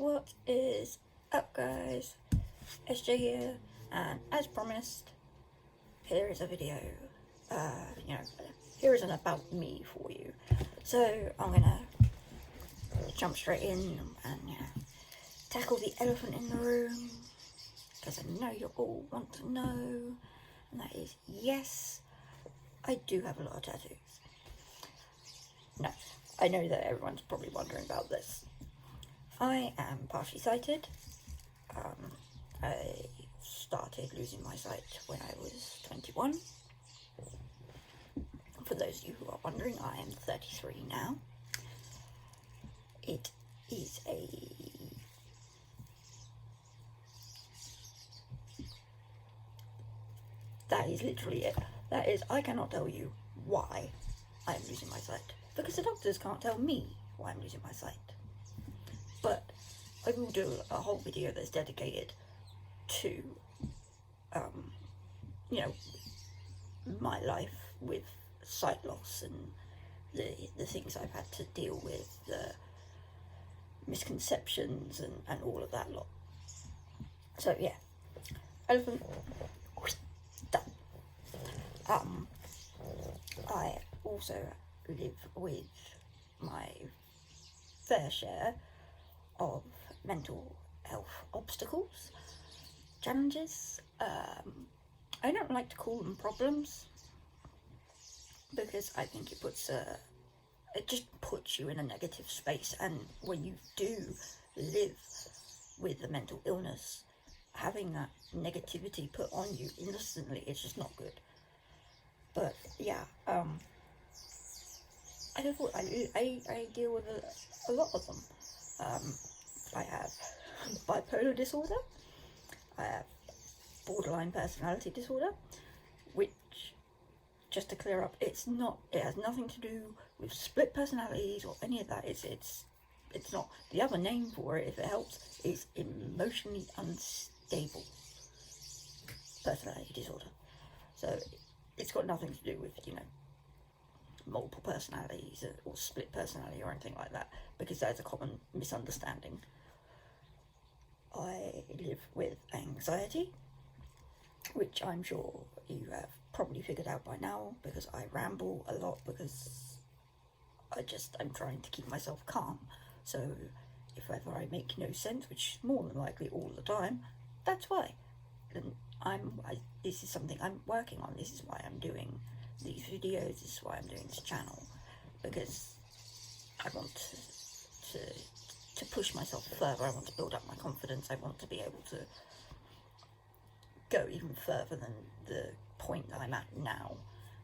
What is up, guys? SJ here, and as promised, here is a video. Here is an about me for you. So I'm gonna jump straight in and tackle the elephant in the room, because I know you all want to know, and that is, yes, I do have a lot of tattoos. No, I know that everyone's probably wondering about this. I am partially sighted. I started losing my sight when I was 21. For those of you who are wondering, I am 33 now. It is that is literally it. That is, I cannot tell you why I am losing my sight, because the doctors can't tell me why I'm losing my sight. But I will do a whole video that's dedicated to, my life with sight loss and the things I've had to deal with, the misconceptions and all of that lot. So yeah, elephant, done. I also live with my fair share of mental health obstacles, challenges. I don't like to call them problems, because I think it just puts you in a negative space, and when you do live with a mental illness, having that negativity put on you instantly, it's just not good. But yeah, I deal with a lot of them. I have bipolar disorder, I have borderline personality disorder, which, just to clear up, it has nothing to do with split personalities or any of that. It's not. The other name for it, if it helps, is emotionally unstable personality disorder. So it's got nothing to do with, multiple personalities or split personality or anything like that, because that's a common misunderstanding. I live with anxiety, which I'm sure you have probably figured out by now, because I ramble a lot, because I'm trying to keep myself calm. So if ever I make no sense, which is more than likely all the time, that's why. And this is something I'm working on. This is why I'm doing these videos. This is why I'm doing this channel, because I want to push myself further. I want to build up my confidence. I want to be able to go even further than the point that I'm at now.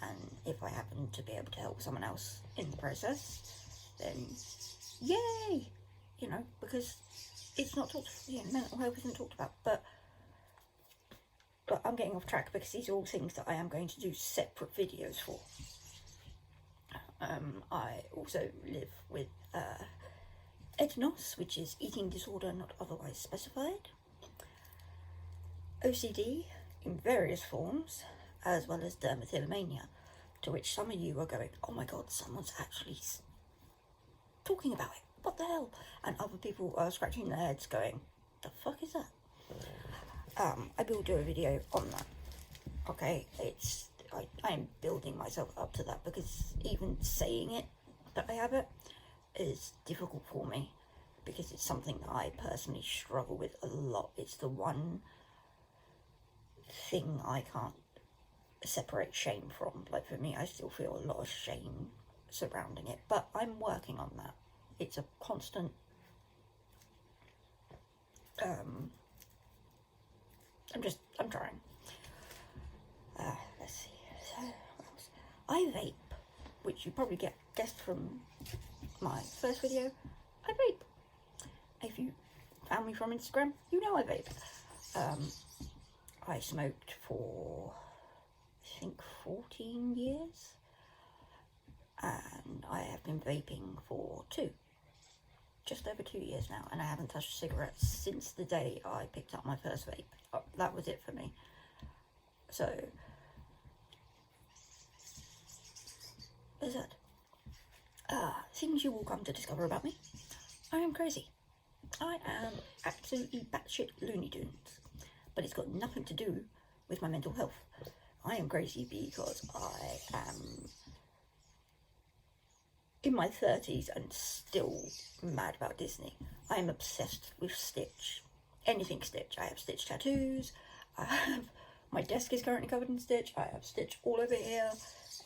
And if I happen to be able to help someone else in the process, then yay! Because it's not talked, mental health isn't talked about. But I'm getting off track, because these are all things that I am going to do separate videos for. I also live with EDNOS, which is eating disorder not otherwise specified, OCD in various forms, as well as dermatillomania, to which some of you are going, oh my god, someone's actually talking about it, what the hell? And other people are scratching their heads going, the fuck is that? I will do a video on that. Okay, I am building myself up to that, because even saying it, that I have it, is difficult for me, because it's something that I personally struggle with a lot. It's the one thing I can't separate shame from. Like, for me, I still feel a lot of shame surrounding it, but I'm working on that. It's a constant I'm trying. Let's see. So, I vape, which you probably guessed from my first video. I vape. If you found me from Instagram, you know I vape. I smoked for, I think, 14 years, and I have been vaping for just over 2 years now, and I haven't touched a cigarette since the day I picked up my first vape. That was it for me. So there's that. Things you will come to discover about me. I am crazy. I am absolutely batshit Looney Tunes, but it's got nothing to do with my mental health. I am crazy because I am in my 30s and still mad about Disney. I am obsessed with Stitch. Anything Stitch. I have Stitch tattoos. My desk is currently covered in Stitch. I have Stitch all over here.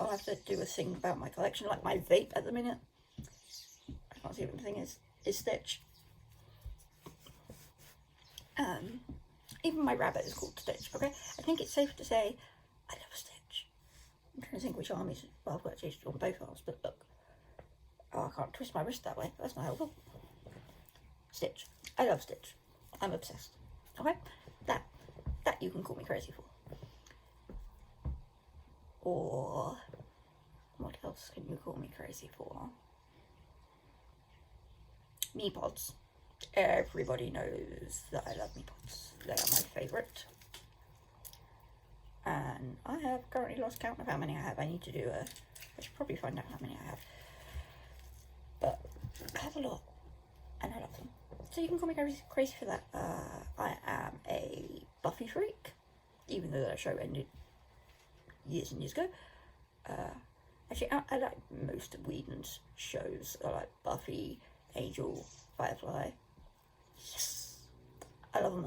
I'll have to do a thing about my collection, like my vape at the minute. I can't see what the thing is Stitch. Even my rabbit is called Stitch, okay? I think it's safe to say I love Stitch. I'm trying to think which arm is, well, I've got Stitch on both arms, but look. Oh, I can't twist my wrist that way. That's not helpful. Stitch. I love Stitch. I'm obsessed. Okay? That you can call me crazy for. Or what else can you call me crazy for? Meepods. Everybody knows that I love Meepods. They are my favourite. And I have currently lost count of how many I have. I need to do I should probably find out how many I have. But I have a lot. And I love them. So you can call me crazy for that. I am a Buffy freak. Even though that show ended years and years ago. Actually, I like most of Whedon's shows. I like Buffy, Angel, Firefly. Yes, I love them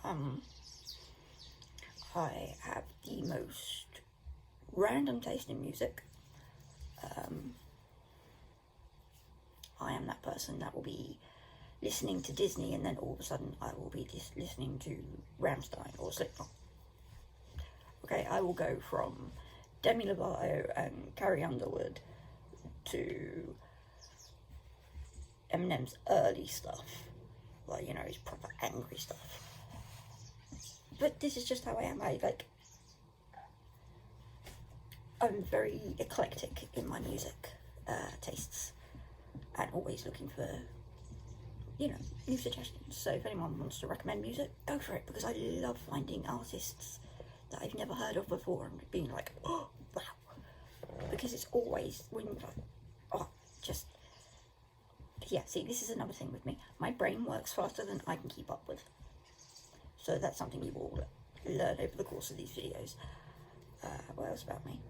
all. I have the most random taste in music. I am that person that will be listening to Disney and then all of a sudden I will be just listening to Rammstein or Slipknot. Okay, I will go from Demi Lovato and Carrie Underwood to Eminem's early stuff, like, you know, his proper angry stuff. But this is just how I am. I'm very eclectic in my music tastes, and always looking for, you know, new suggestions. So if anyone wants to recommend music, go for it, because I love finding artists that I've never heard of before and being like, oh, wow. Because it's always when you're like, oh, just, yeah, see, this is another thing with me. My brain works faster than I can keep up with. So that's something you will learn over the course of these videos. What else about me?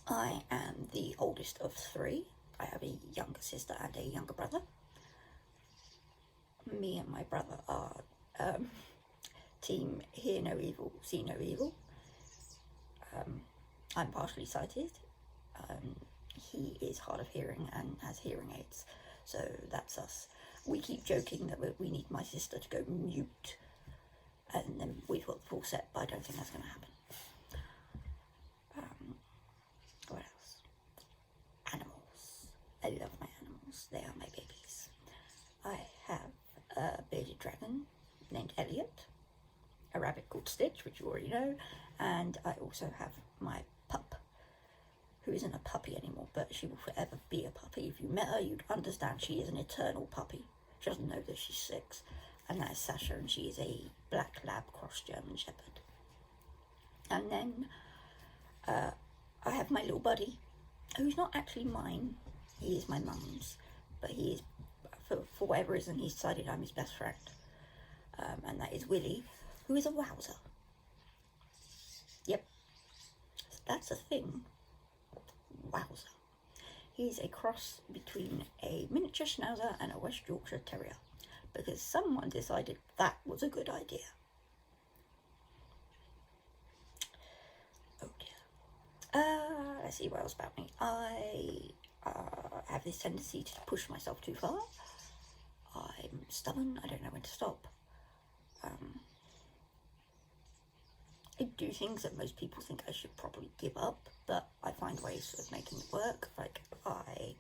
I am the oldest of 3. I have a younger sister and a younger brother. Me and my brother are team hear no evil, see no evil. I'm partially sighted. He is hard of hearing and has hearing aids. So that's us. We keep joking that we need my sister to go mute. And then we've got the full set, but I don't think that's going to happen. What else? Animals. I love my animals. They are my babies. I have a bearded dragon named Elliot, a rabbit called Stitch, which you already know, and I also have my pup, who isn't a puppy anymore, but she will forever be a puppy. If you met her, you'd understand she is an eternal puppy. She doesn't know that she's 6. And that is Sasha, and she is a black lab cross German shepherd. And then I have my little buddy, who's not actually mine. He is my mum's, but he is, for whatever reason, he's decided I'm his best friend. And that is Willie, who is a wowser. Yep, that's a thing. Wowzer. He's a cross between a miniature Schnauzer and a West Yorkshire Terrier, because someone decided that was a good idea. Oh dear. Let's see what else about me. I have this tendency to push myself too far. I'm stubborn. I don't know when to stop. I do things that most people think I should probably give up, but I find ways of making it work. Like I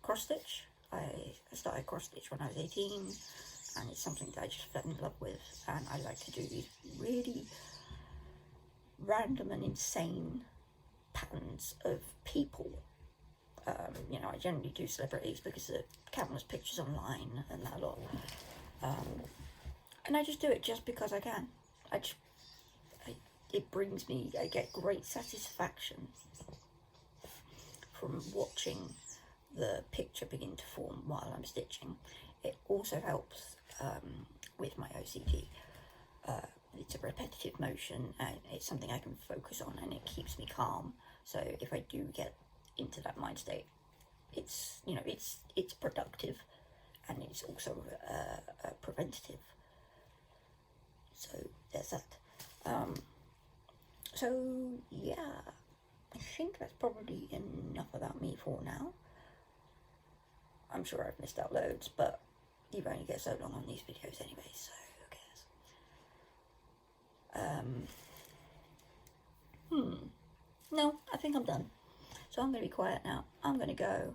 cross stitch. I started cross stitch when I was 18, and it's something that I just fell in love with, and I like to do these really random and insane patterns of people. You know, I generally do celebrities because there are countless pictures online and that lot. And I just do it just because I can. It brings me, I get great satisfaction from watching the picture begin to form while I'm stitching. It also helps with my OCD. It's a repetitive motion and it's something I can focus on, and it keeps me calm. So if I do get into that mind state, it's, you know, it's productive, and it's also preventative. So there's that. So yeah, I think that's probably enough about me for now. I'm sure I've missed out loads, but you only get so long on these videos anyway, so who cares? No, I think I'm done. So I'm going to be quiet now. I'm going to go.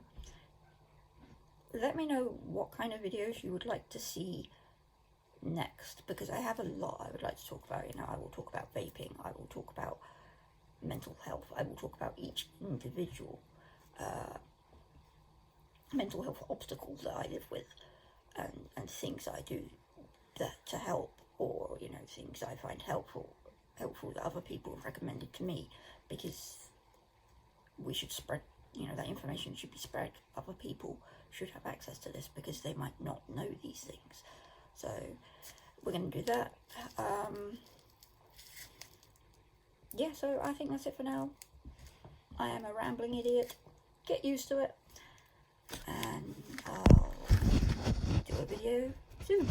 Let me know what kind of videos you would like to see next, because I have a lot I would like to talk about. You know, I will talk about vaping, I will talk about mental health, I will talk about each individual mental health obstacles that I live with, and things I do that to help, or, you know, things I find helpful that other people have recommended to me, because we should spread, you know, that information should be spread. Other people should have access to this because they might not know these things. So we're going to do that. Yeah, so I think that's it for now. I am a rambling idiot. Get used to it. And I'll do a video soon.